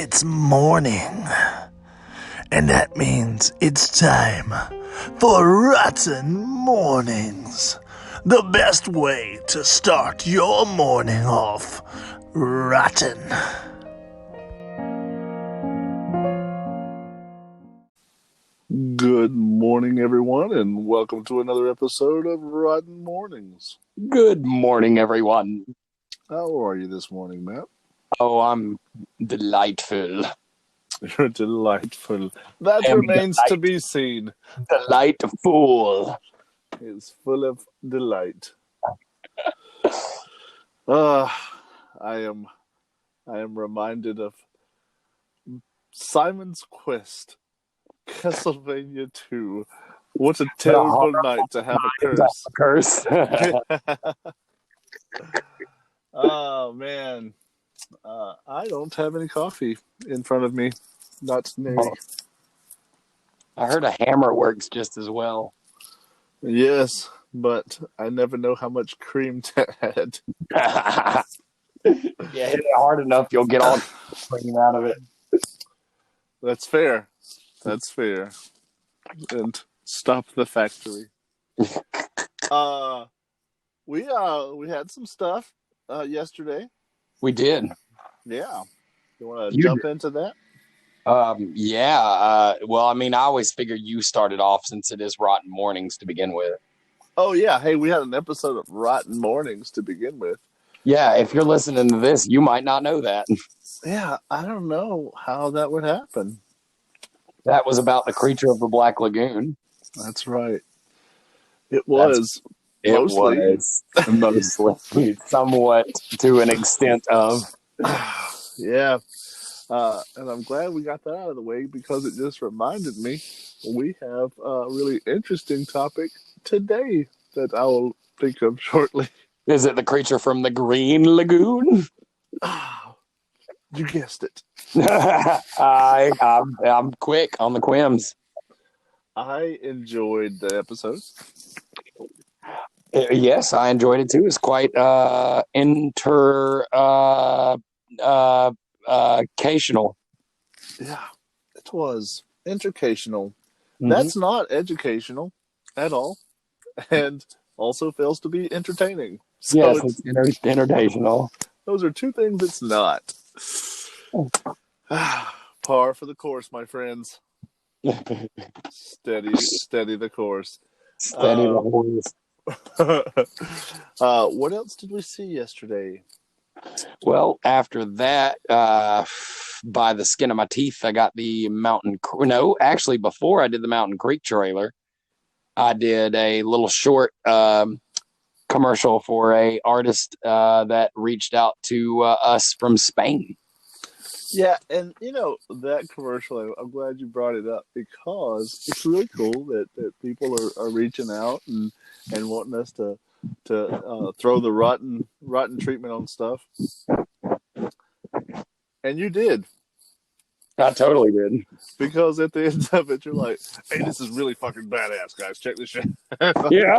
It's morning, and that means it's time for Rotten Mornings. The best way to start your morning off rotten. Good morning, everyone, and welcome to another episode of Rotten Mornings. Good morning, everyone. How are you this morning, Matt? Oh, I'm delightful. You're delightful. That remains to be seen. Delightful. It's full of delight. I am reminded of Simon's Quest, Castlevania 2. What a terrible night to have a curse. Oh, man. I don't have any coffee in front of me. Not near me. I heard a hammer works just as well. Yes, but I never know how much cream to add. Yeah, hit it hard enough, you'll get all cream out of it. That's fair. That's fair. And stop the factory. We had some stuff yesterday. We did. Yeah. You want to jump into that? Yeah. Well, I mean, I always figure you started off since it is Rotten Mornings to begin with. Oh, yeah. Hey, we had an episode of Rotten Mornings to begin with. Yeah, if you're listening to this, you might not know that. Yeah, I don't know how that would happen. That was about the creature of the Black Lagoon. That's right. It was. Mostly, somewhat to an extent of. Yeah. And I'm glad we got that out of the way because it just reminded me we have a really interesting topic today that I will think of shortly. Is it the creature from the Green Lagoon? You guessed it. I'm quick on the quims. I enjoyed the episode. Yes, I enjoyed it too. It's quite educational. Yeah, it was educational. Mm-hmm. That's not educational at all, and also fails to be entertaining. So yes, it's entertainal. Those are two things it's not. Par for the course, my friends. Steady the course. Steady the horse. What else did we see yesterday? Well, after that, by the skin of my teeth, I got the before I did the Mountain Creek trailer, I did a little short commercial for a artist that reached out to us from Spain. Yeah, and that commercial, I'm glad you brought it up because it's really cool that people are reaching out and wanting us to throw the rotten treatment on stuff. And you did. I totally did. Because at the end of it, you're like, hey, this is really fucking badass, guys. Check this shit. Yeah.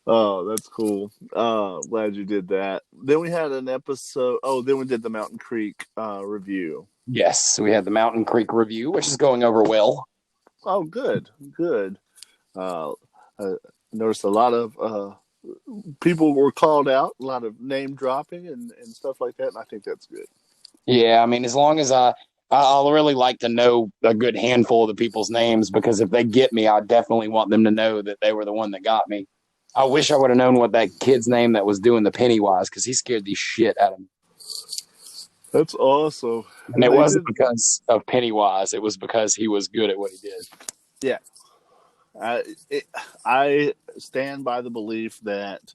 Oh, that's cool. Glad you did that. Then we had an episode. Oh, then we did the Mountain Creek review. Yes, we had the Mountain Creek review, which is going over well. Oh, good. I noticed a lot of people were called out, a lot of name dropping and stuff like that, and I think that's good. Yeah, I mean, as long as I'll really like to know a good handful of the people's names, because if they get me, I definitely want them to know that they were the one that got me. I wish I would have known what that kid's name that was doing the Pennywise, because he scared the shit out of me. That's awesome. And it wasn't because of Pennywise. It was because he was good at what he did. Yeah. I stand by the belief that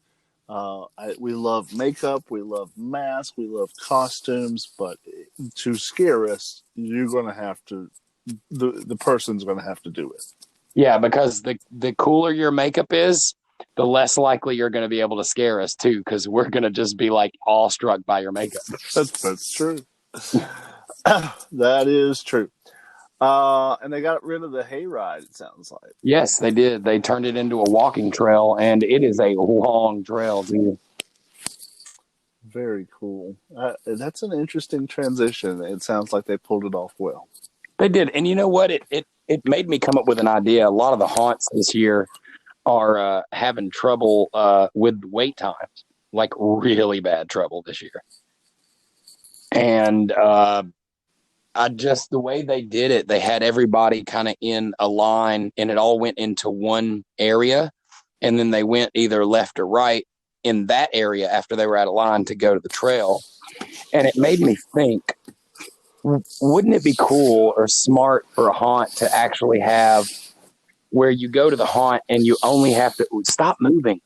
we love makeup, we love masks, we love costumes, but to scare us, you're going to have to, the person's going to have to do it. Yeah, because the cooler your makeup is, the less likely you're going to be able to scare us too, because we're going to just be like awestruck by your makeup. That's true. That is true. And they got rid of the hayride, it sounds like. Yes, they did. They turned it into a walking trail, and it is a long trail, too. Very cool. That's an interesting transition. It sounds like they pulled it off well. They did. And you know what? It made me come up with an idea. A lot of the haunts this year are having trouble with wait times, like really bad trouble this year. And the way they did it, they had everybody kind of in a line and it all went into one area. And then they went either left or right in that area after they were out of line to go to the trail. And it made me think, wouldn't it be cool or smart for a haunt to actually have where you go to the haunt and you only have to stop moving?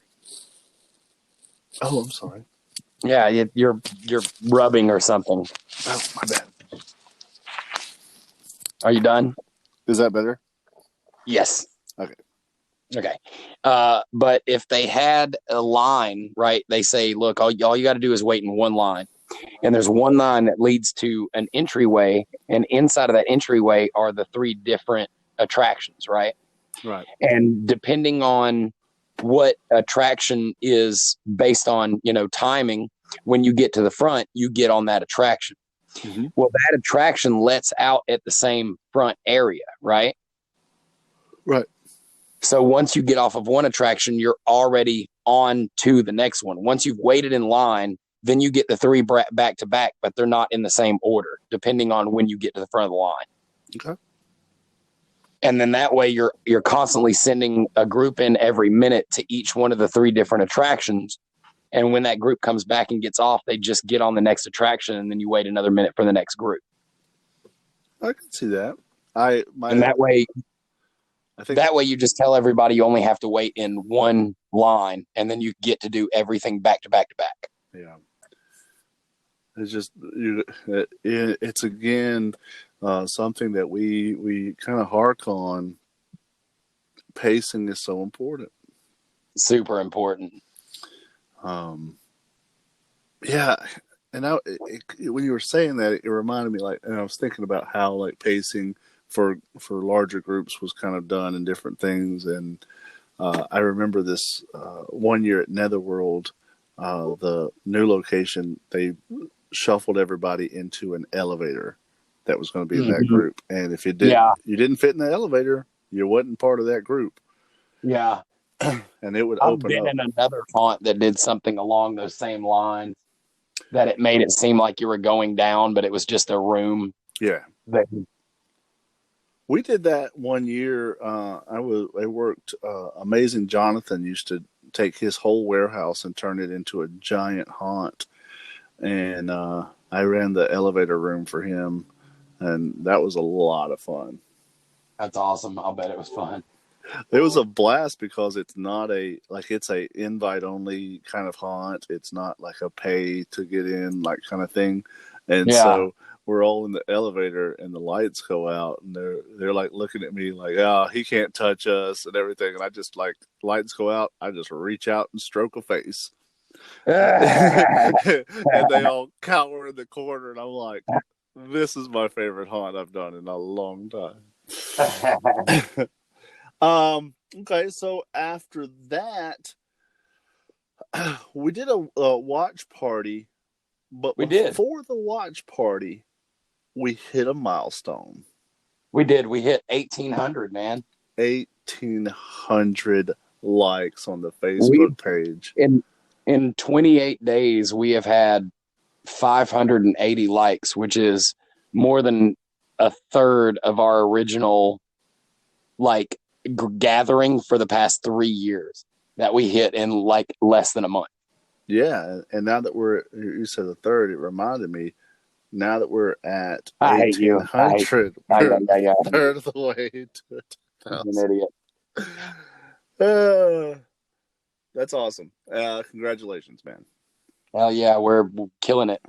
Oh, I'm sorry. Yeah, you're rubbing or something. Oh, my bad. Are you done? Is that better? Yes. Okay. But if they had a line, right, they say, look, all you got to do is wait in one line. And there's one line that leads to an entryway. And inside of that entryway are the 3 different attractions, right? Right. And depending on what attraction is based on, timing, when you get to the front, you get on that attraction. Mm-hmm. Well, that attraction lets out at the same front area, right? Right. So once you get off of one attraction, you're already on to the next one. Once you've waited in line, then you get the 3 back to back, but they're not in the same order, depending on when you get to the front of the line. Okay. And then that way you're constantly sending a group in every minute to each one of the 3 different attractions. And when that group comes back and gets off, they just get on the next attraction, and then you wait another minute for the next group. I can see that. And that way, you just tell everybody you only have to wait in one line, and then you get to do everything back to back to back. Yeah. It's just it's again something that we kind of hark on. Pacing is so important. Super important. Yeah, and when you were saying that, it reminded me, and I was thinking about how pacing for larger groups was kind of done in different things, and I remember this one year at Netherworld, the new location, they shuffled everybody into an elevator that was going to be in that group, and if you didn't fit in the elevator, you wasn't part of that group. Yeah. And it would I've open been up. in another haunt that did something along those same lines, that it made it seem like you were going down, but it was just a room. Yeah. We did that one year. I worked. Amazing Jonathan used to take his whole warehouse and turn it into a giant haunt, and I ran the elevator room for him, and that was a lot of fun. That's awesome. I'll bet it was fun. It was a blast because it's not it's a invite only kind of haunt. It's not like a pay to get in kind of thing. And so we're all in the elevator and the lights go out and they're looking at me oh, he can't touch us and everything. And I just lights go out. I just reach out and stroke a face. And they all cower in the corner. And I'm like, this is my favorite haunt I've done in a long time. Okay, so after that, we did a watch party, but before the watch party, we hit a milestone. We did. We hit 1,800, man. 1,800 likes on the Facebook page. In 28 days, we have had 580 likes, which is more than a third of our original, gathering for the past 3 years that we hit in less than a month. Yeah, and now that you said a third, it reminded me. Now that we're at 1,800, we're a third of the way to 1,000. An idiot. That's awesome. Congratulations, man. Hell yeah, we're killing it.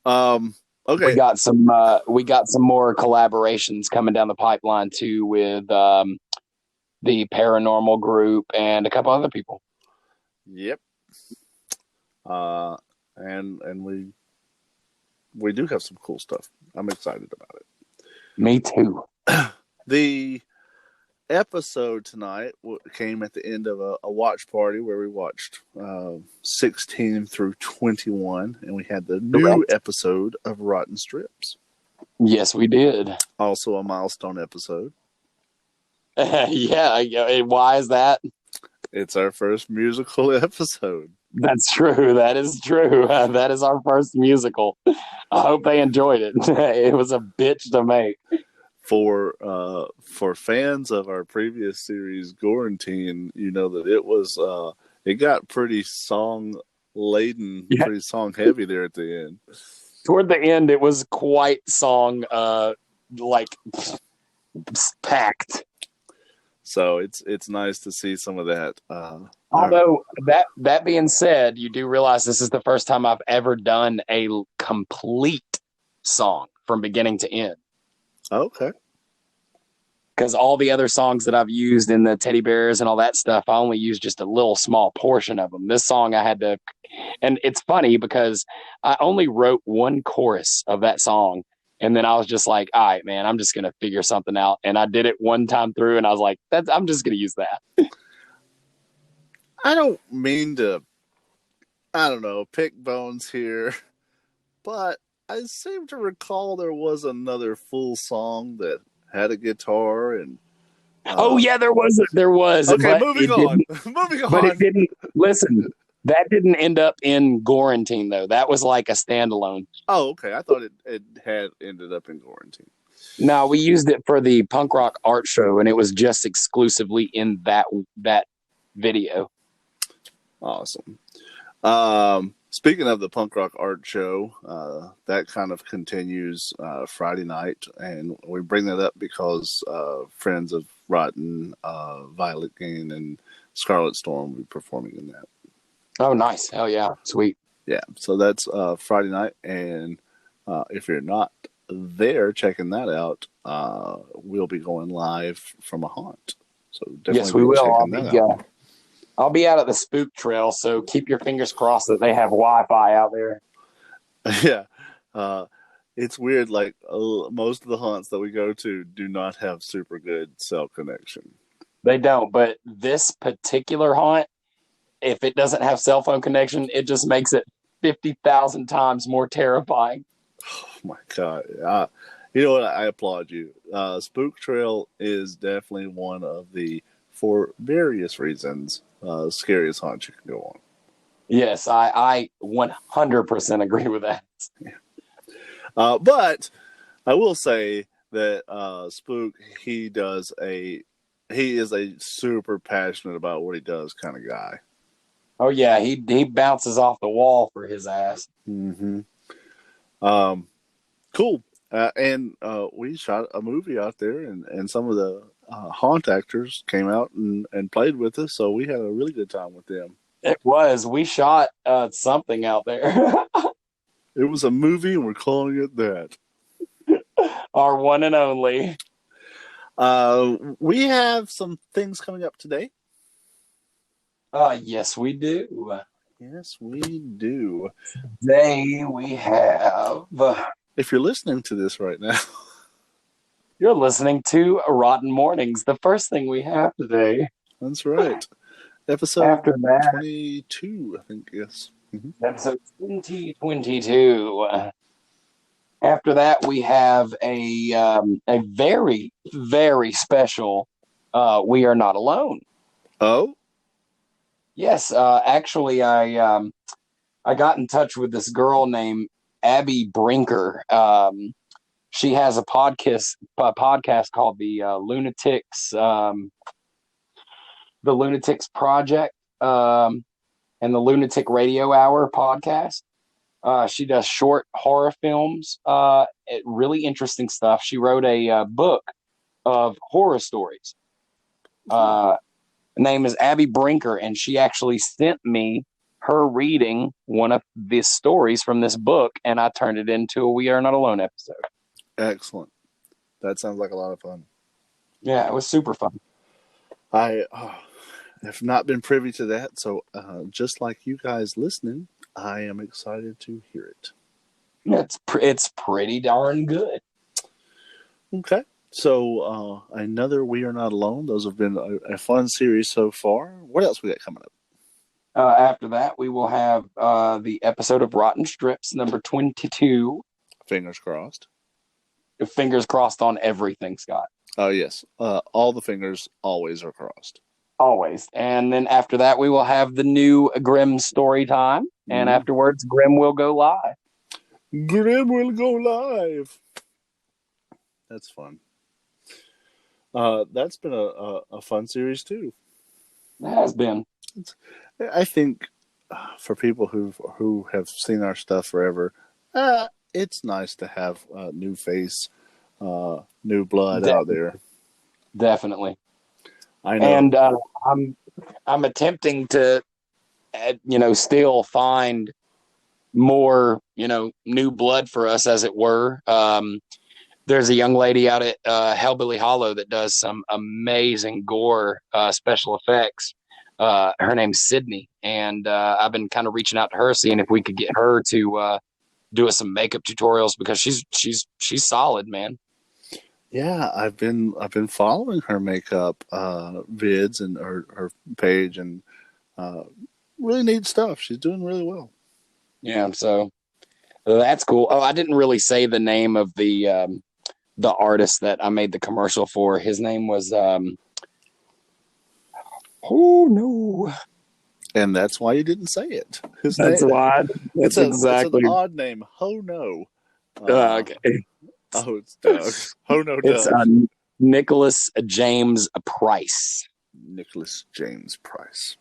Okay. We got some more collaborations coming down the pipeline too with the paranormal group and a couple other people. Yep. And we do have some cool stuff. I'm excited about it. Me too. episode tonight came at the end of a watch party where we watched 16 through 21, and we had the new episode of Rotten Strips. Yes, we did. Also a milestone episode. Yeah. Why is that? It's our first musical episode. That's true. That is true. That is our first musical. I hope they enjoyed it. It was a bitch to make. For fans of our previous series, Quarantine, you know that it got pretty song laden, pretty song heavy there at the end. Toward the end, it was quite song packed. So it's nice to see some of that. Although that being said, you do realize this is the first time I've ever done a complete song from beginning to end. Okay. Because all the other songs that I've used in the teddy bears and all that stuff, I only used just a little small portion of them. This song I had to, and it's funny because I only wrote one chorus of that song. And then I was just like, all right, man, I'm just going to figure something out. And I did it one time through and I was like, I'm just going to use that. I don't mean to, pick bones here, but I seem to recall there was another full song that had a guitar and. Oh yeah, there was. Okay, moving on. But it didn't. Listen, that didn't end up in Quarantine though. That was like a standalone. Oh, okay. I thought it had ended up in Quarantine. No, we used it for the punk rock art show, and it was just exclusively in that video. Awesome. Speaking of the punk rock art show, that kind of continues Friday night, and we bring that up because friends of Rotten, Violet Gain, and Scarlet Storm will be performing in that. Oh, nice. Hell yeah. Sweet. Yeah, so that's Friday night, and if you're not there checking that out, we'll be going live from a haunt. So definitely yes, we will. I'll be out at the Spook Trail, so keep your fingers crossed that they have Wi-Fi out there. Yeah. It's weird, like most of the haunts that we go to do not have super good cell connection. They don't, but this particular haunt, if it doesn't have cell phone connection, it just makes it 50,000 times more terrifying. Oh my God. You know what? I applaud you. Spook Trail is definitely one of the, for various reasons, scariest haunt you can go on. Yes, I 100% agree with that. Yeah. But I will say that Spook, he is a super passionate about what he does kind of guy. Oh yeah, he bounces off the wall for his ass. Mm-hmm. Cool. And we shot a movie out there, and some of the haunt actors came out and played with us, so we had a really good time with them. It was. We shot something out there. It was a movie, and we're calling it that. Our one and only. We have some things coming up today. Yes, we do. Yes, we do. Today we have... If you're listening to this right now... You're listening to Rotten Mournings, the first thing we have today. That's right. Episode 22, I think, yes. Mm-hmm. Episode 2022. After that, we have a very, very special We Are Not Alone. Oh? Yes, actually, I got in touch with this girl named Abby Brinker. She has a podcast called the Lunatics Project, and the Lunatic Radio Hour podcast. She does short horror films, really interesting stuff. She wrote a book of horror stories. Her name is Abby Brinker, and she actually sent me her reading one of the stories from this book, and I turned it into a We Are Not Alone episode. Excellent. That sounds like a lot of fun. Yeah, it was super fun. I have not been privy to that, so just like you guys listening, I am excited to hear it. It's pretty darn good. Okay. So another We Are Not Alone. Those have been a fun series so far. What else we got coming up? After that, we will have the episode of Rotten Strips, number 22. Fingers crossed. Fingers crossed on everything, Scott. Oh, yes. All the fingers always are crossed. Always. And then after that, we will have the new Grimm story time. And afterwards, Grimm will go live. Grimm will go live. That's fun. That's been a fun series, too. It has been. I think for people who have seen our stuff forever, it's nice to have new face, new blood out there. Definitely. I know. And I'm attempting to, still find more, new blood for us, as it were. There's a young lady out at Hellbilly Hollow that does some amazing gore special effects. Her name's Sydney, and I've been kind of reaching out to her, seeing if we could get her to do us some makeup tutorials, because she's solid, man. Yeah, I've been following her makeup vids and her page, and really neat stuff. She's doing really well. Yeah, so that's cool. Oh, I didn't really say the name of the artist that I made the commercial for. His name was oh no. And that's why you didn't say it. That's why. That's exactly. It's an odd name. Ho no. Okay. Oh, it's Doug. Ho no Doug. It's Nicholas James Price. Nicholas James Price.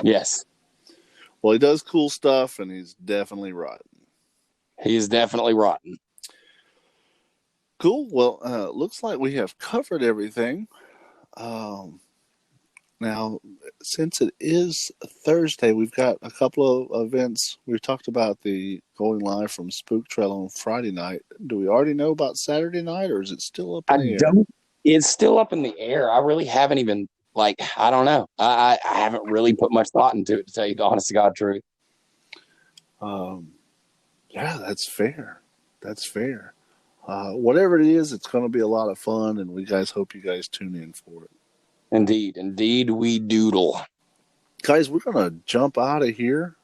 Yes. Well, he does cool stuff, and he's definitely rotten. He's definitely rotten. Cool. Well, looks like we have covered everything. Now, since it is Thursday, we've got a couple of events. We've talked about the going live from Spook Trail on Friday night. Do we already know about Saturday night, or is it still up in the air? It's still up in the air. I really haven't even, I don't know. I haven't really put much thought into it, to tell you the honest to God truth. Yeah, that's fair. That's fair. Whatever it is, it's going to be a lot of fun, and we guys hope you guys tune in for it. Indeed we doodle. Guys, we're going to jump out of here.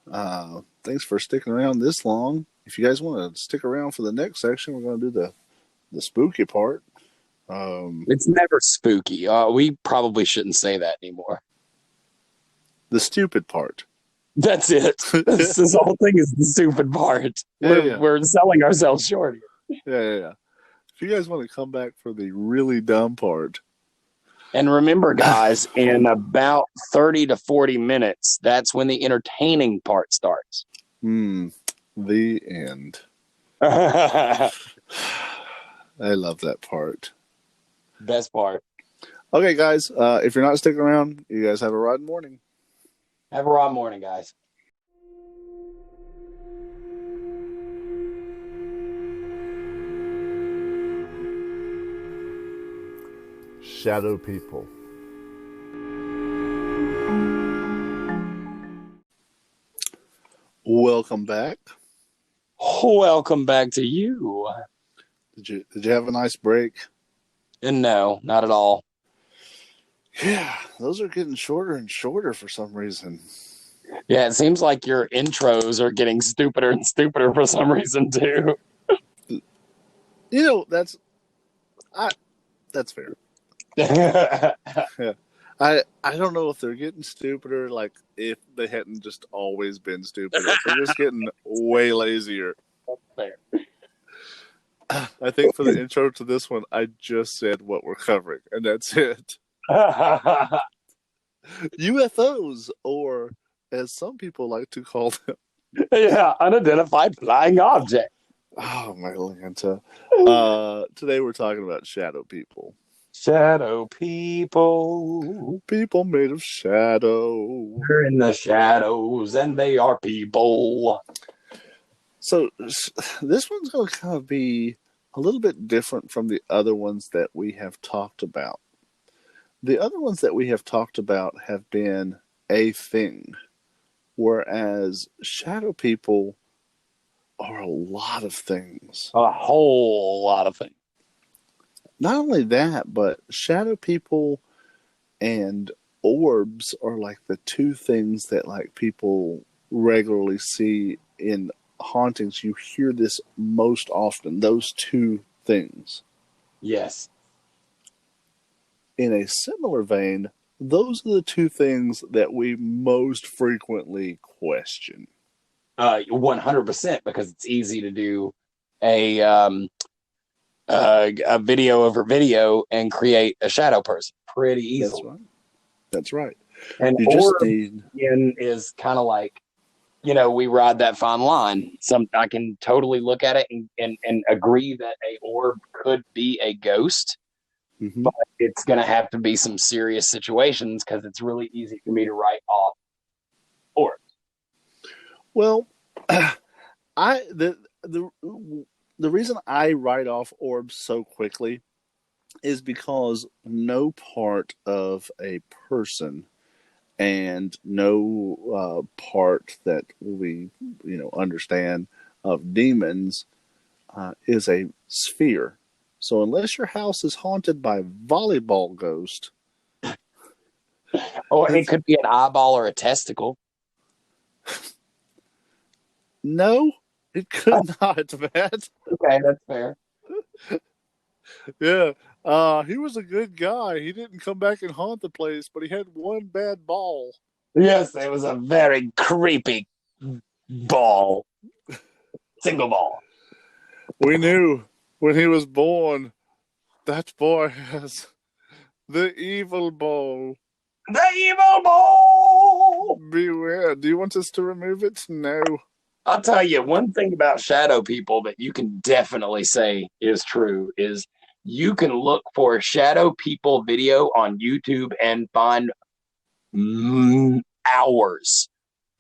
Thanks for sticking around this long. If you guys want to stick around for the next section, we're going to do the spooky part. It's never spooky. We probably shouldn't say that anymore. The stupid part. That's it. This whole thing is the stupid part. We're selling ourselves short here. Yeah. If you guys want to come back for the really dumb part. And remember, guys, in about 30 to 40 minutes, that's when the entertaining part starts. The end. I love that part. Best part. Okay, guys, if you're not sticking around, you guys have a rotten morning. Have a rotten morning, guys. Shadow people. Welcome back. Welcome back to you. Did you have a nice break? And no, not at all. Yeah, those are getting shorter and shorter for some reason. Yeah, it seems like your intros are getting stupider and stupider for some reason too. That's fair. Yeah. I don't know if they're getting stupider, like if they hadn't just always been stupid. If they're just getting way lazier. That's fair. I think for the intro to this one, I just said what we're covering, and that's it. UFOs, or as some people like to call them. Yeah, unidentified flying object. Oh, my Lanta. Today we're talking about shadow people. Shadow people. People made of shadow. They're in the shadows, and they are people. So this one's going to kind of be a little bit different from the other ones that we have talked about. The other ones that we have talked about have been a thing, whereas shadow people are a lot of things. A whole lot of things. Not only that, but shadow people and orbs are like the two things that like people regularly see in hauntings. You hear this most often, those two things. Yes. In a similar vein, those are the two things that we most frequently question. 100%, because it's easy to do a a video over video and create a shadow person pretty That's easily. right. That's right. And You just orb need. is kind of like, we ride that fine line. I can totally look at it and agree that a orb could be a ghost, Mhm. but it's going to have to be some serious situations because it's really easy for me to write off orbs. Well, I the reason I write off orbs so quickly is because no part of a person and no part that we understand of demons is a sphere. So unless your house is haunted by volleyball ghost, Or it could be an eyeball or a testicle. no, it could not, Matt. Okay, that's fair. Yeah. He was a good guy. He didn't come back and haunt the place, but he had one bad ball. Yes, it was a very creepy ball. Single ball. We knew when he was born that boy has the evil ball. The evil ball! Beware. Do you want us to remove it? No. I'll tell you one thing about shadow people that you can definitely say is true is you can look for a shadow people video on YouTube and find hours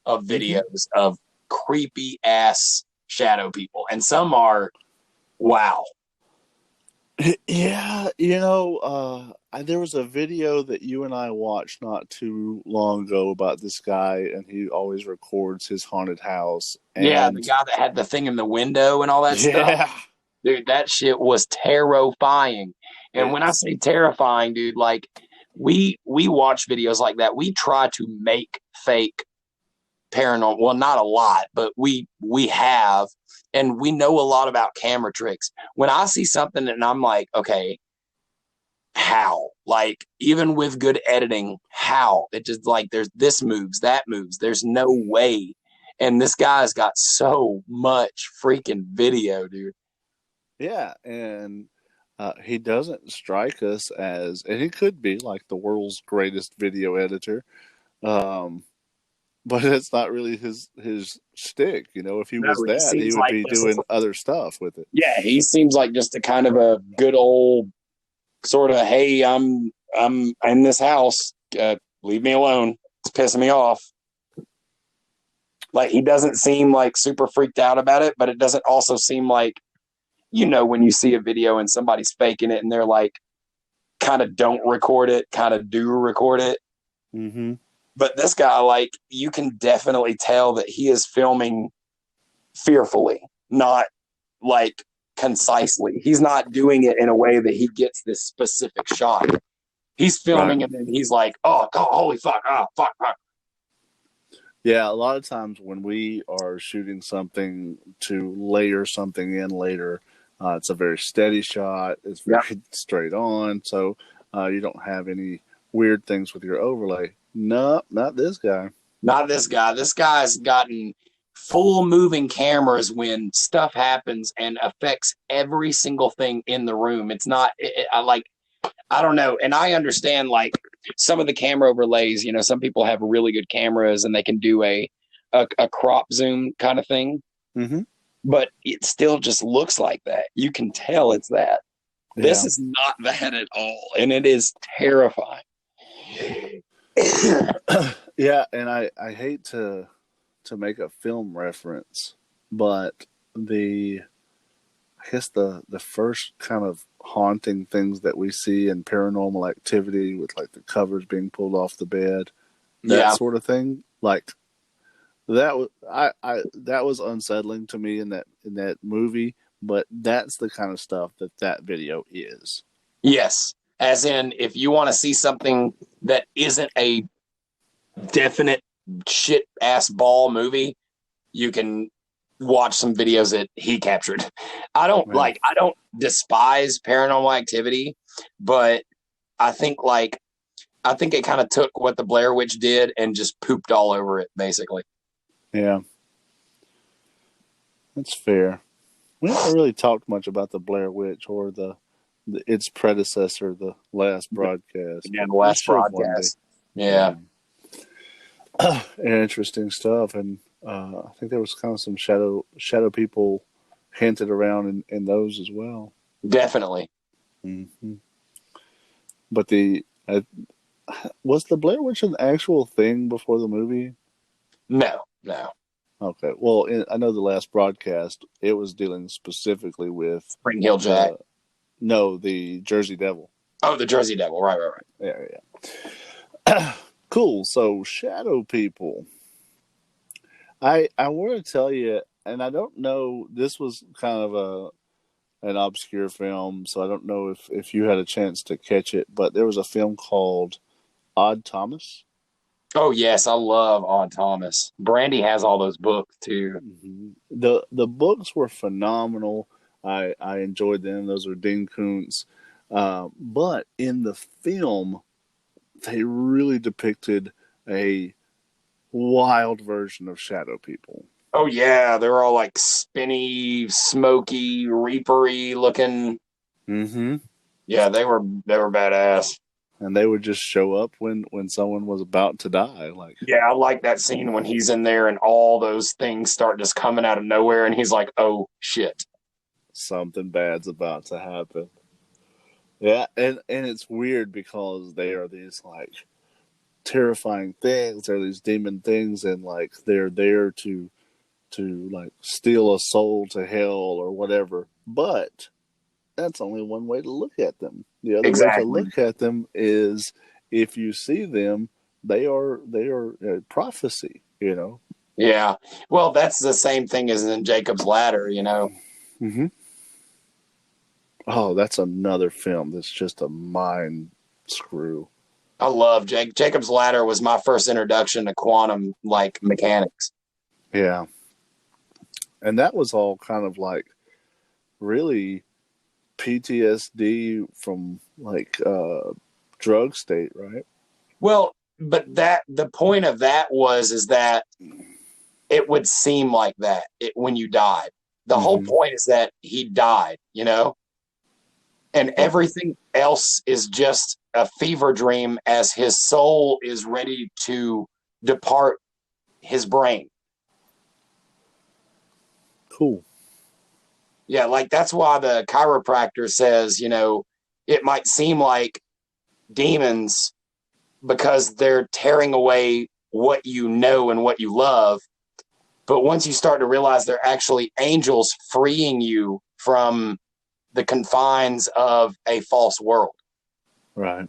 of Mm-hmm. videos of creepy ass shadow people. And some are, wow. Yeah, there was a video that you and I watched not too long ago about this guy, and he always records his haunted house. Yeah, the And guy that had the thing in the window and all that stuff. yeah, Dude, that shit was terrifying. And when I it's say terrifying, dude, like we watch videos like that. We try to make fake paranormal. Well, not a lot, but we have, and we know a lot about camera tricks. When I see something and I'm like, okay, how? Like, even with good editing, how? It just like there's this moves, that moves. There's no way. And this guy's got so much freaking video, dude. yeah, and he doesn't strike us as, and he could be like the world's greatest video editor, um, but it's not really his shtick. If he No, was he that, he seems would like be this is, doing other stuff with it. yeah, he seems like just a kind of a good old sort of, hey, I'm in this house, leave me alone. It's pissing me off. Like, he doesn't seem like super freaked out about it, but it doesn't also seem like, when you see a video and somebody's faking it and they're like, kind of don't record it, kind of do record it. Mm-hmm. But this guy, like, you can definitely tell that he is filming fearfully, not like concisely. He's not doing it in a way that he gets this specific shot. He's Right. filming and then he's like, oh, God, holy fuck, fuck. Yeah, a lot of times when we are shooting something to layer something in later, it's a very steady shot. It's very straight on, so you don't have any weird things with your overlay. No, not this guy. Not this guy. This guy's gotten full moving cameras when stuff happens and affects every single thing in the room. It's not, I don't know. And I understand, like, some of the camera overlays, some people have really good cameras and they can do a crop zoom kind of thing. Mm-hmm. But it still just looks like that. You can tell it's that. This is not that at all. And it is terrifying. Yeah, and I hate to make a film reference, but I guess the first kind of haunting things that we see in Paranormal Activity, with like the covers being pulled off the bed, that sort of thing, like that was that was unsettling to me in that movie. But that's the kind of stuff that video is. Yes. As in, if you want to see something that isn't a definite shit ass ball movie, you can watch some videos that he captured. Yeah. I don't despise Paranormal Activity, but I think like I think it kind of took what the Blair Witch did and just pooped all over it, basically. Yeah, that's fair. We haven't really talked much about the Blair Witch or its predecessor, the last broadcast, Again, but the we last should one day. broadcast. Yeah, Interesting stuff, and I think there was kind of some shadow people hinted around in those as well. definitely. Hmm. But was the Blair Witch an actual thing before the movie? No, no. Okay, well, I know the last broadcast it was dealing specifically with Spring Hill Jack. uh, no, the Jersey Devil. Oh, the Jersey Devil. Right, right, right. Yeah. Cool. So shadow people. I want to tell you, and I don't know. This was kind of an obscure film, so I don't know if you had a chance to catch it. But there was a film called Odd Thomas. Oh yes, I love Odd Thomas. Brandy has all those books too. Mm-hmm. The books were phenomenal. I enjoyed them. Those were Dean Koontz. But in the film, they really depicted a wild version of shadow people. Oh yeah, they were all like spinny, smoky, reapery looking. Mm-hmm. Yeah, they were badass. And they would just show up when someone was about to die. Like Yeah, I like that scene when he's in there and all those things start just coming out of nowhere and he's like, "Oh shit." something bad's about to happen. Yeah, and it's weird because they are these like terrifying things. They're these demon things, and like they're there to like steal a soul to hell or whatever. But that's only one way to look at them. The other way to Exactly. look at them is if you see them, they are prophecy. You know. Yeah. Well, that's the same thing as in Jacob's Ladder, you know. Mm-hmm. Oh, that's another film that's just a mind screw. I love Jacob's Ladder was my first introduction to quantum like mechanics. Yeah, and that was all kind of like really PTSD from like drug state, right? Well, but that the point of that was is that it would seem like that when you died. The whole Mm-hmm. point is that he died, you know, and Oh, everything else is just a fever dream as his soul is ready to depart his brain. cool. Yeah, like that's why the chiropractor says, you know, it might seem like demons because they're tearing away what you know and what you love. But once you start to realize they're actually angels freeing you from the confines of a false world. Right.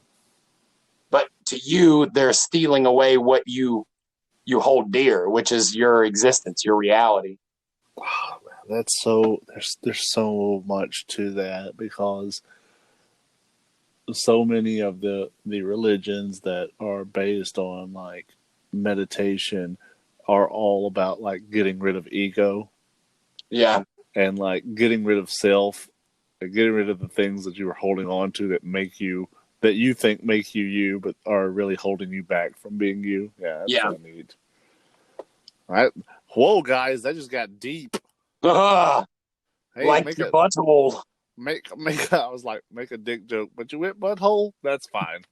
But to you, they're stealing away what you hold dear, which is your existence, your reality. Wow, that's so there's so much to that because so many of the religions that are based on like meditation are all about like getting rid of ego Yeah, and like getting rid of self and getting rid of the things that you were holding on to that you think make you you but are really holding you back from being you. Yeah, that's yeah. kind of neat. All right. Whoa, guys, that just got deep. Hey, Like your butthole. make. I was like, make a dick joke, but you went butthole. That's fine.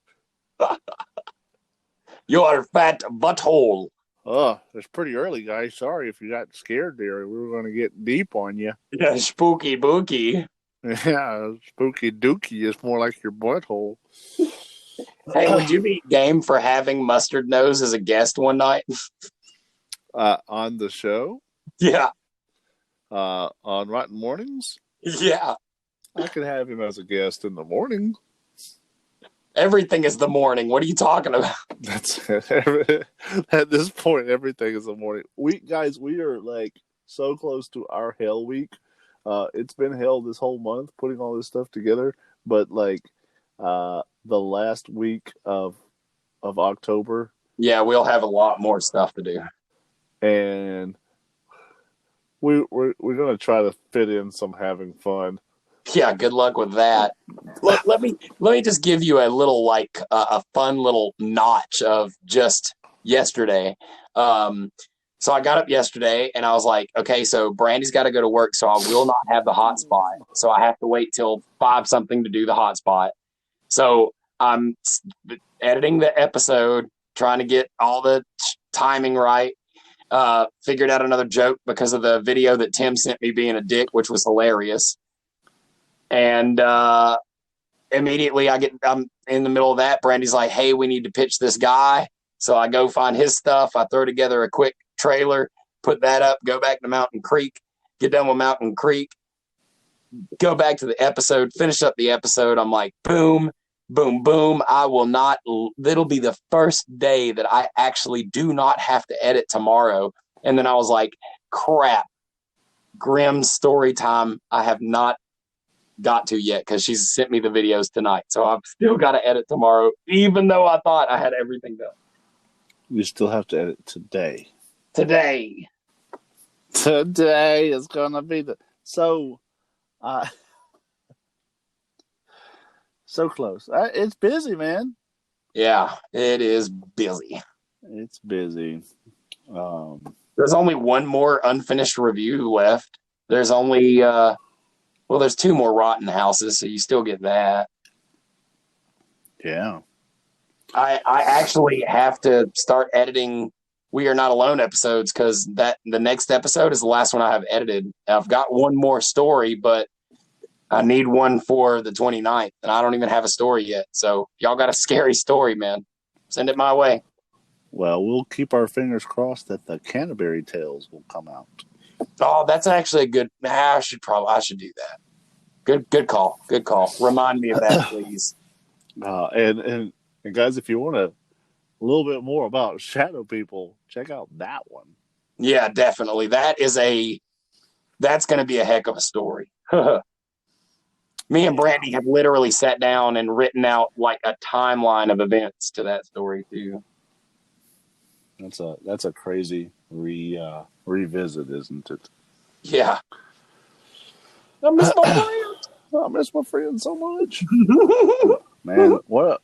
Your fat butthole. Oh, it's pretty early, guys. Sorry if you got scared there. We were going to get deep on you. Yeah, spooky booky. Yeah, spooky dookie is more like your butthole. Hey, would you be game for having Mustard Nose as a guest one night? On the show, Yeah, on Rotten Mornings, yeah. I could have him as a guest in the morning. Everything is the morning. What are you talking about? That's at this point, everything is the morning. We are like so close to our hell week. It's been hell this whole month putting all this stuff together, but like the last week of October, Yeah, we'll have a lot more stuff to do. and we're gonna try to fit in some having fun. Yeah, good luck with that. Let me just give you a little like a fun little notch of just yesterday. Um, so I got up yesterday and I was like, okay, so Brandy's got to go to work, so I will not have the hotspot. So I have to wait till 5 something to do the hotspot. So I'm editing the episode, trying to get all the timing right. Figured out another joke because of the video that Tim sent me being a dick, which was hilarious. And immediately I'm in the middle of that. Brandy's like, hey, we need to pitch this guy. So I go find his stuff. I throw together a quick trailer, put that up, go back to Mountain Creek, get done with Mountain Creek, go back to the episode, finish up the episode. I'm like, boom, boom, boom. It'll be the first day that I actually do not have to edit tomorrow. And then I was like, crap, Grimm's story time. I have not got to yet because she's sent me the videos tonight. So I've still got to edit tomorrow, even though I thought I had everything done. You still have to edit today. Today Is gonna be so close. It's busy, man. Yeah, it is busy. It's busy. There's only one more unfinished review left. There's only there's 2 more rotten houses, so you still get that. Yeah. I actually have to start editing We Are Not Alone episodes because the next episode is the last one I have edited. I've got one more story, but I need one for the 29th, and I don't even have a story yet. So y'all got a scary story, man. Send it my way. Well, we'll keep our fingers crossed that the Canterbury Tales will come out. Oh, that's actually a good. I should do that. Good call. Good call. Remind me of that, please. And guys, if you want a little bit more about Shadow People, check out that one. Yeah, definitely. That's going to be a heck of a story. Me and Brandy have literally sat down and written out like a timeline of events to that story too. That's a crazy revisit, isn't it? Yeah. I miss my friend. I miss my friend so much. Man, what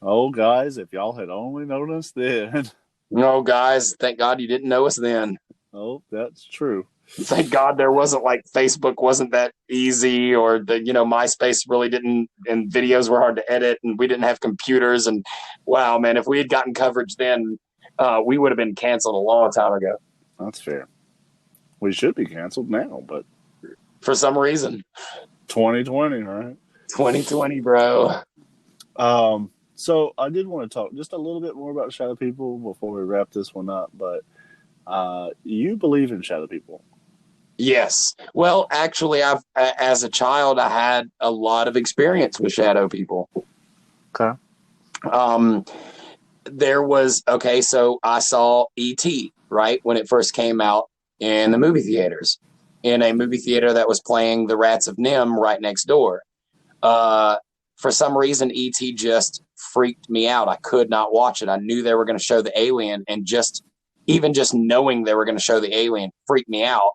oh guys, if y'all had only known us then. No, guys, thank God you didn't know us then. Oh, that's true. Thank God there wasn't like Facebook wasn't that easy, or MySpace really didn't, and videos were hard to edit, and we didn't have computers. And wow, man, if we had gotten coverage then, we would have been canceled a long time ago. That's fair. We should be canceled now, but for some reason. 2020, right? 2020, bro. So I did want to talk just a little bit more about Shadow People before we wrap this one up, but you believe in Shadow People? Yes. Well, actually, as a child, I had a lot of experience with Shadow People. Okay. So I saw E.T., right, when it first came out in the movie theaters, in a movie theater that was playing The Rats of Nim right next door. For some reason, E.T. just freaked me out. I could not watch it. I knew they were going to show the alien, and even just knowing they were going to show the alien freaked me out.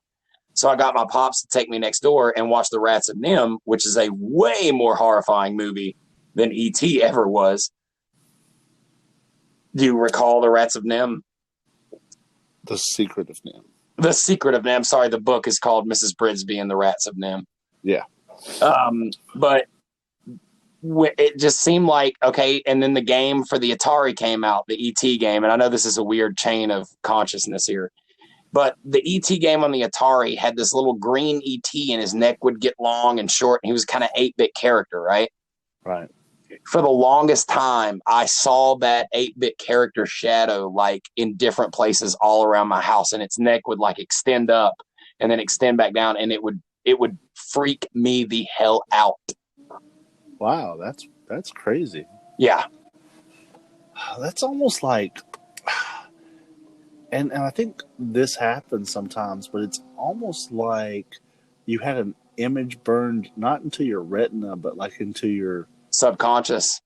So I got my pops to take me next door and watch The Rats of Nim, which is a way more horrifying movie than E.T. ever was. Do you recall The Rats of Nim? The Secret of Nim. The Secret of Nim. Sorry, the book is called Mrs. Bridsby and The Rats of Nim. Yeah. But it just seemed like, okay, and then the game for the Atari came out, the E.T. game, and I know this is a weird chain of consciousness here, but the E.T. game on the Atari had this little green E.T. and his neck would get long and short, and he was kind of 8-bit character, right? Right. For the longest time, I saw that 8-bit character shadow like in different places all around my house, and its neck would like extend up and then extend back down, and it would freak me the hell out. Wow, that's crazy. Yeah. That's almost like, and I think this happens sometimes, but it's almost like you had an image burned not into your retina, but like into your subconscious.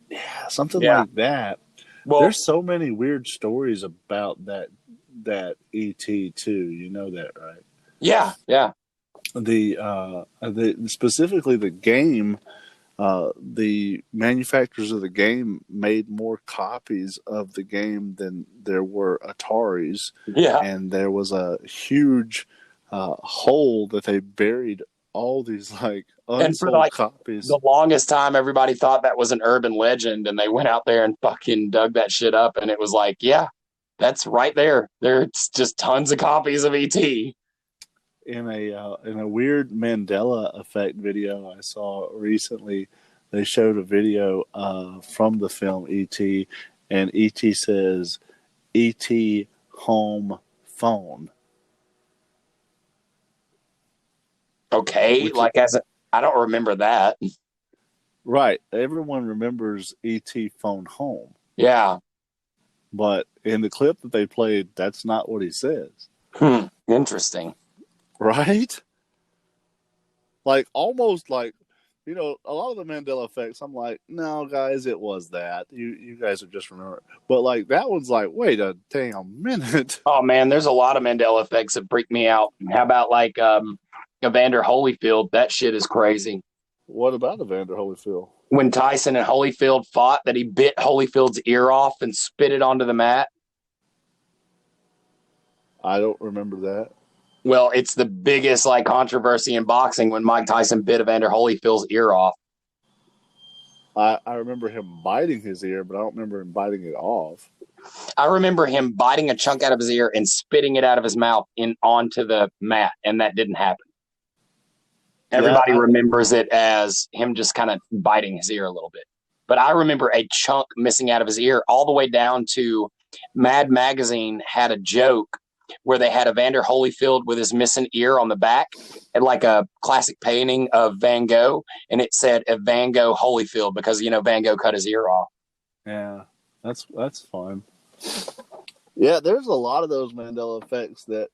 Yeah, something Yeah. like that. Well, There's so many weird stories about that ET too. You know that, right? yeah. The specifically the game. The manufacturers of the game made more copies of the game than there were Ataris, Yeah. and there was a huge hole that they buried all these like And for unsold like copies. the longest time, everybody thought that was an urban legend, and they went out there and fucking dug that shit up, and it was like, yeah, that's right there. There's just tons of copies of ET. In a weird Mandela effect video I saw recently, they showed a video from the film E.T. and E.T. says, "E.T. home phone." Okay, like I don't remember that. Right. Everyone remembers E.T. phone home. Yeah. But in the clip that they played, that's not what he says. Interesting. Right? Like, almost like, you know, a lot of the Mandela effects, I'm like, no, guys, it was that. You guys are just remembering. But, like, that one's like, wait a damn minute. Oh, man, there's a lot of Mandela effects that freak me out. How about, like, Evander Holyfield? That shit is crazy. What about Evander Holyfield? When Tyson and Holyfield fought, that he bit Holyfield's ear off and spit it onto the mat. I don't remember that. Well, it's the biggest like controversy in boxing when Mike Tyson bit Evander Holyfield's ear off. I remember him biting his ear, but I don't remember him biting it off. I remember him biting a chunk out of his ear and spitting it out of his mouth onto the mat, and that didn't happen. Everybody remembers it as him just kind of biting his ear a little bit. But I remember a chunk missing out of his ear all the way down to Mad Magazine had a joke where they had Evander Holyfield with his missing ear on the back and like a classic painting of Van Gogh. And it said Van Gogh Holyfield because, you know, Van Gogh cut his ear off. Yeah, that's fun. Yeah, there's a lot of those Mandela effects that,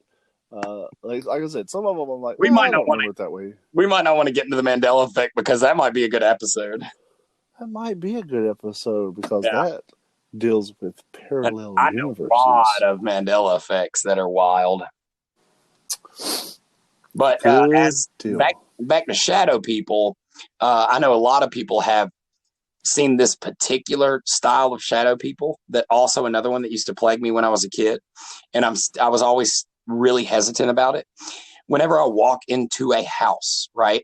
like I said, some of them I'm like, we might not remember it that way. We might not want to get into the Mandela effect because that might be a good episode. That might be a good episode because that deals with parallel universes. A lot of Mandela effects that are wild. But as back to shadow people, I know a lot of people have seen this particular style of shadow people. That also another one that used to plague me when I was a kid, and I was always really hesitant about it. Whenever I walk into a house, right,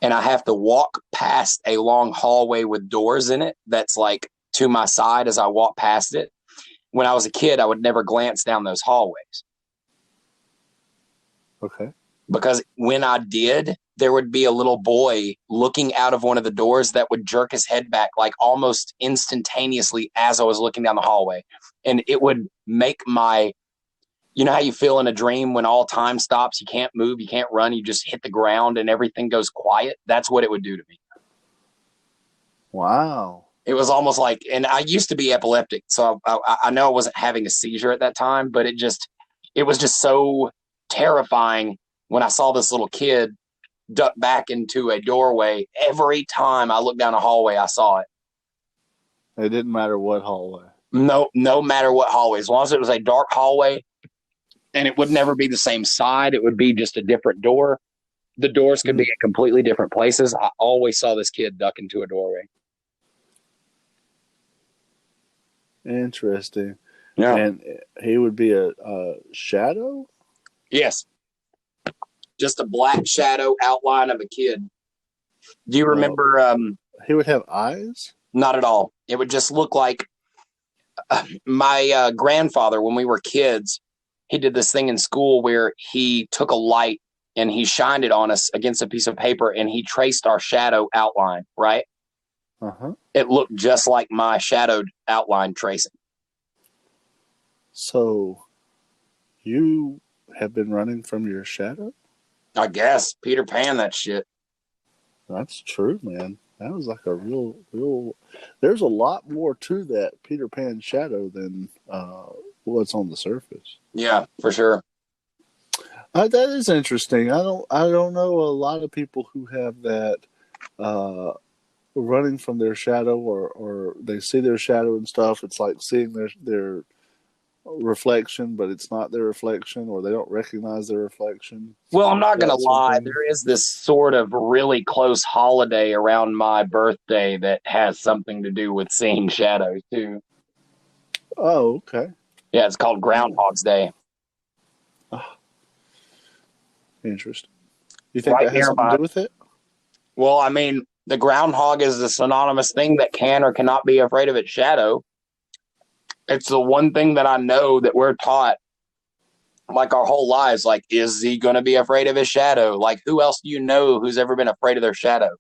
and I have to walk past a long hallway with doors in it that's like to my side as I walk past it. When I was a kid, I would never glance down those hallways. Okay. Because when I did, there would be a little boy looking out of one of the doors that would jerk his head back like almost instantaneously as I was looking down the hallway. And it would make you know how you feel in a dream when all time stops, you can't move, you can't run, you just hit the ground and everything goes quiet? That's what it would do to me. Wow. It was almost like, and I used to be epileptic, so I know I wasn't having a seizure at that time, but it was just so terrifying when I saw this little kid duck back into a doorway. Every time I looked down a hallway, I saw it. It didn't matter what hallway. No matter what hallway. As long as it was a dark hallway, and it would never be the same side, it would be just a different door. The doors could be in completely different places. I always saw this kid duck into a doorway. Interesting. Yeah. And he would be a shadow? Yes. Just a black shadow outline of a kid. Do you remember? He would have eyes? Not at all. It would just look like my grandfather, when we were kids, he did this thing in school where he took a light and he shined it on us against a piece of paper and he traced our shadow outline, right? Uh-huh. It looked just like my shadowed outline tracing. So you have been running from your shadow? I guess. Peter Pan, that shit. That's true, man. That was like a real. There's a lot more to that Peter Pan shadow than what's on the surface. Yeah, for sure. That is interesting. I don't know a lot of people who have that uh, running from their shadow, or they see their shadow and stuff. It's like seeing their reflection, but it's not their reflection, or they don't recognize their reflection. Well, I'm not going to That sort of lie. thing. There is this sort of really close holiday around my birthday that has something to do with seeing shadows, too. Oh, okay. Yeah, it's called Groundhog's Day. Oh, interesting. You think Right that has something to nearby. do with it? Well, I mean, the groundhog is a synonymous thing that can or cannot be afraid of its shadow. It's the one thing that I know that we're taught like our whole lives. Like, is he going to be afraid of his shadow? Like, who else do you know who's ever been afraid of their shadow?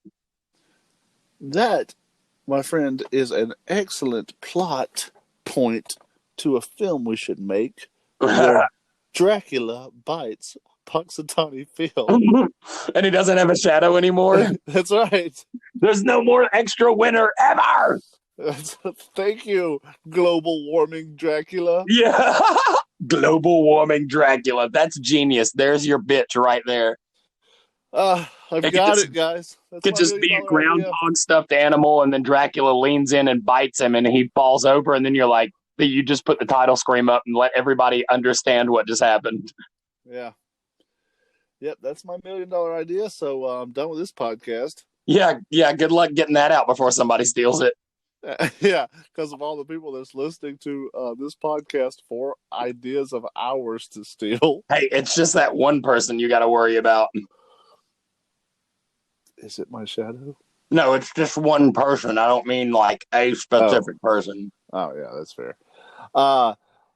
That, my friend, is an excellent plot point to a film we should make where Dracula bites Punxsutawney Phil. And he doesn't have a shadow anymore. That's right. There's no more extra winter ever. Thank you, global warming Dracula. Yeah. Global warming Dracula. That's genius. There's your bitch right there. I've got it, guys. That's Could my just be a $1 million idea. groundhog stuffed animal, and then Dracula leans in and bites him, and he falls over, and then you're like, you just put the title screen up and let everybody understand what just happened. Yeah. Yep, that's my $1 million idea. So I'm done with this podcast. Yeah. Good luck getting that out before somebody steals it. Yeah, because of all the people that's listening to this podcast for ideas of ours to steal. Hey, it's just that one person you got to worry about. Is it my shadow? No, it's just one person. I don't mean like a specific person. Oh, yeah, that's fair.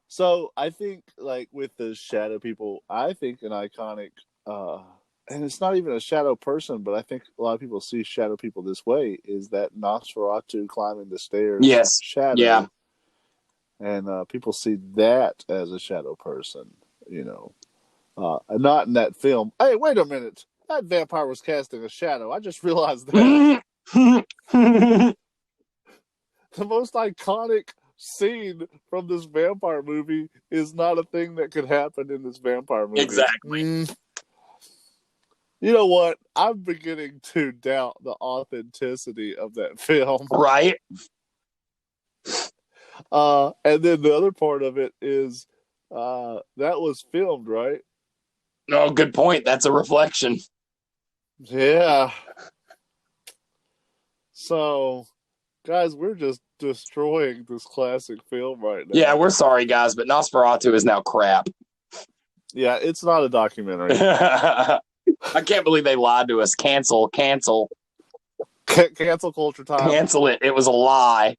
So I think, like, with the shadow people, I think an iconic, and it's not even a shadow person, but I think a lot of people see shadow people this way, is that Nosferatu climbing the stairs shadow. Yeah. And people see that as a shadow person, you know. Not in that film. Hey, wait a minute. That vampire was casting a shadow. I just realized that. The most iconic scene from this vampire movie is not a thing that could happen in this vampire movie. Exactly. You know what? I'm beginning to doubt the authenticity of that film. Right. And then the other part of it is that was filmed, right? No, good point. That's a reflection. Yeah. So, guys, we're just destroying this classic film right now. Yeah, we're sorry, guys, but Nosferatu is now crap. Yeah, it's not a documentary. I can't believe they lied to us. Cancel. Cancel culture time. Cancel it. It was a lie.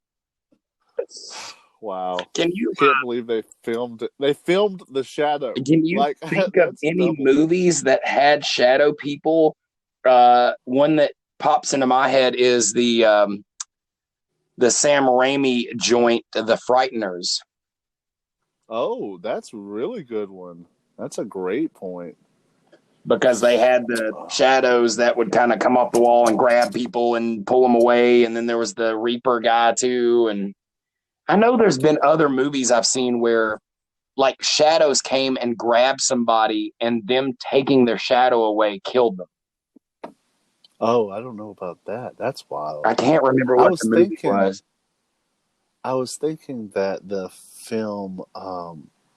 Wow. Can you? I can't believe they filmed it. They filmed The Shadow. Can you think of any movies that had shadow people? One that pops into my head is the Sam Raimi joint, The Frighteners. Oh, that's a really good one. That's a great point. Because they had the shadows that would kind of come off the wall and grab people and pull them away. And then there was the Reaper guy too. And I know there's been other movies I've seen where like shadows came and grabbed somebody and them taking their shadow away killed them. Oh, I don't know about that. That's wild. I can't remember what the movie was. I was thinking that the film,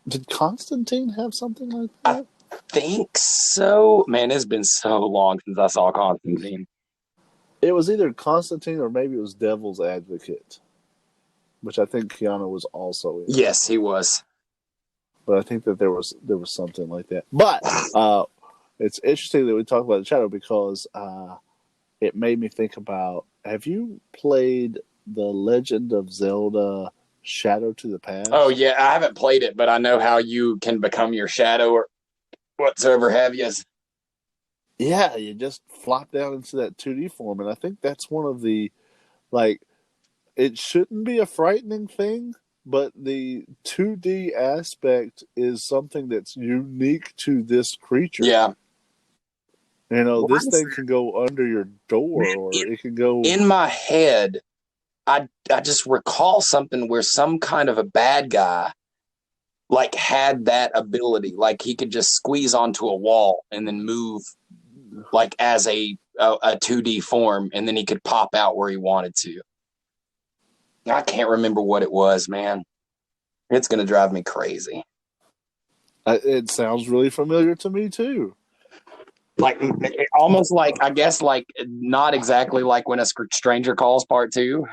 did Constantine have something like that? I think so. Man, it's been so long since I saw Constantine. It was either Constantine or maybe it was Devil's Advocate, which I think Keanu was also in. Yes, he was. But I think that there was something like that. But it's interesting that we talk about the shadow because it made me think about, have you played The Legend of Zelda Shadow to the Past? Oh, yeah. I haven't played it, but I know how you can become your shadow or whatsoever have you. Yeah, you just flop down into that 2D form. And I think that's one of the, like, it shouldn't be a frightening thing, but the 2D aspect is something that's unique to this creature. Yeah. You know, this thing can go under your door, or it can go... In my head, I just recall something where some kind of a bad guy like had that ability. Like he could just squeeze onto a wall and then move like as a 2D form, and then he could pop out where he wanted to. I can't remember what it was, man. It's going to drive me crazy. It sounds really familiar to me too. Like almost like, I guess, like not exactly like When a Stranger Calls Part 2.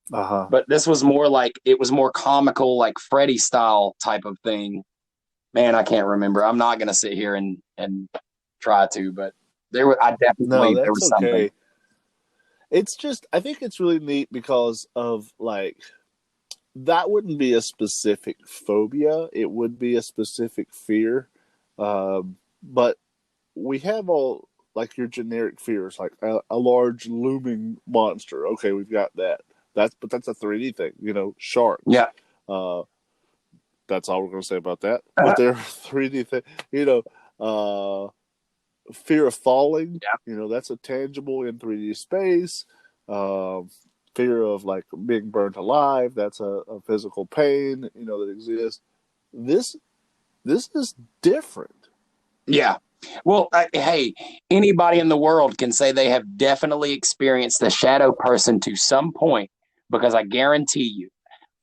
But this was more like, it was more comical, like Freddy style type of thing. Man, I can't remember. I'm not going to sit here and try to, but there was something. It's just, I think it's really neat because of like, that wouldn't be a specific phobia. It would be a specific fear. But we have all like your generic fears, like a large looming monster. Okay, we've got that. That's a 3D thing, sharks. Yeah. That's all we're going to say about that. But they're 3D thing, fear of falling. Yeah. That's a tangible in 3D space. Fear of like being burnt alive. That's a physical pain, that exists. This is different. Yeah. Well, hey, anybody in the world can say they have definitely experienced the shadow person to some point, because I guarantee you,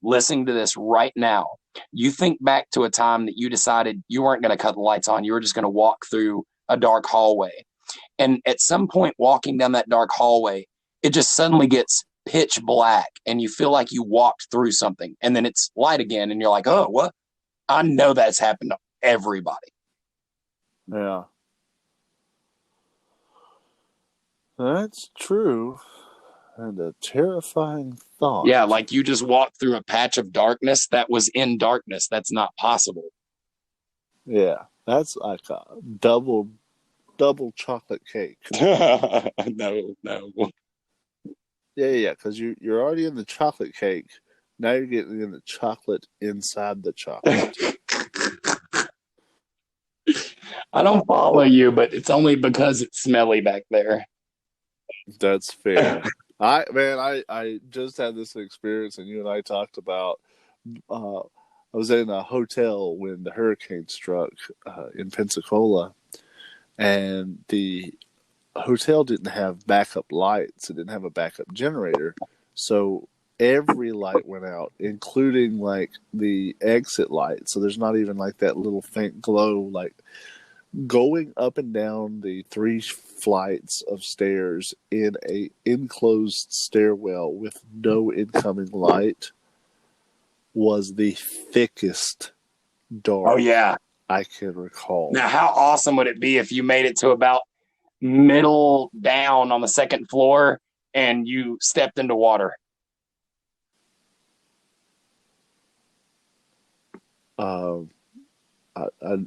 listening to this right now, you think back to a time that you decided you weren't going to cut the lights on. You were just going to walk through a dark hallway. And at some point walking down that dark hallway, it just suddenly gets pitch black and you feel like you walked through something, and then it's light again and you're like, oh, what? I know that's happened to everybody. Yeah. That's true. And a terrifying thought. Yeah, like you just walked through a patch of darkness that was in darkness. That's not possible. Yeah, that's like a double chocolate cake. No. Yeah, because you're already in the chocolate cake. Now you're getting in the chocolate inside the chocolate. I don't follow you, but it's only because it's smelly back there. That's fair. I just had this experience, and you and I talked about. I was in a hotel when the hurricane struck in Pensacola, and the hotel didn't have backup lights. It didn't have a backup generator, so every light went out, including like the exit light. So there's not even like that little faint glow, like. Going up and down the 3 flights of stairs in a enclosed stairwell with no incoming light was the thickest dark I can recall. Now, how awesome would it be if you made it to about middle down on the second floor and you stepped into water?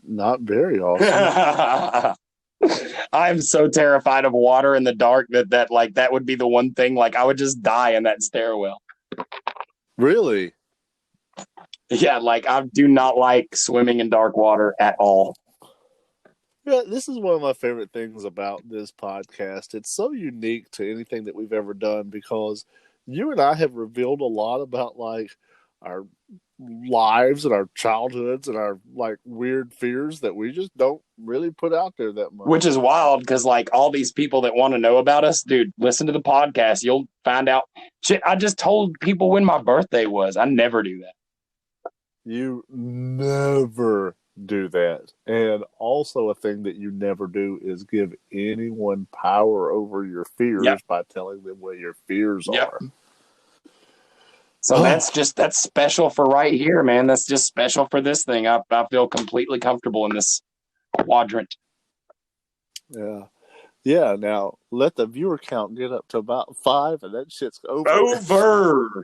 Not very often. I'm so terrified of water in the dark that would be the one thing. Like I would just die in that stairwell. Really? Yeah, like I do not like swimming in dark water at all. Yeah, this is one of my favorite things about this podcast. It's so unique to anything that we've ever done because you and I have revealed a lot about like our lives and our childhoods and our like weird fears that we just don't really put out there that much. Which is wild because like all these people that want to know about us, dude, listen to the podcast. You'll find out. Shit, I just told people when my birthday was. I never do that. You never do that. And also a thing that you never do is give anyone power over your fears by telling them what your fears are. So that's special for right here, man. That's just special for this thing. I feel completely comfortable in this quadrant. Yeah. Yeah, now let the viewer count get up to about 5 and that shit's over.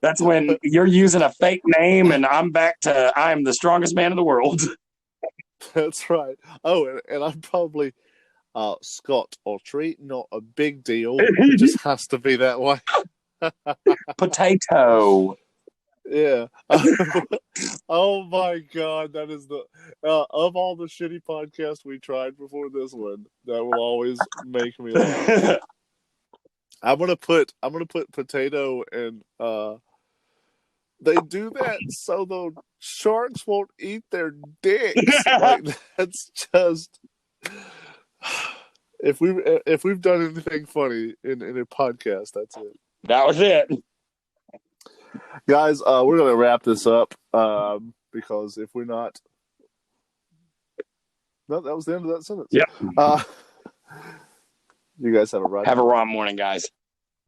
That's when you're using a fake name and I'm back to I am the strongest man in the world. That's right. Oh, and I'm probably Scott or treat, not a big deal. It just has to be that way. Potato. Yeah. Oh my God, that is the of all the shitty podcasts we tried before this one, that will always make me laugh. I'm gonna put potato and They do that so the sharks won't eat their dicks. Like, that's just. If we've done anything funny in a podcast, that's it. That was it. Guys, we're gonna wrap this up because if we're not, no, that was the end of that sentence. Yep. You guys have a right. Have a raw morning, guys.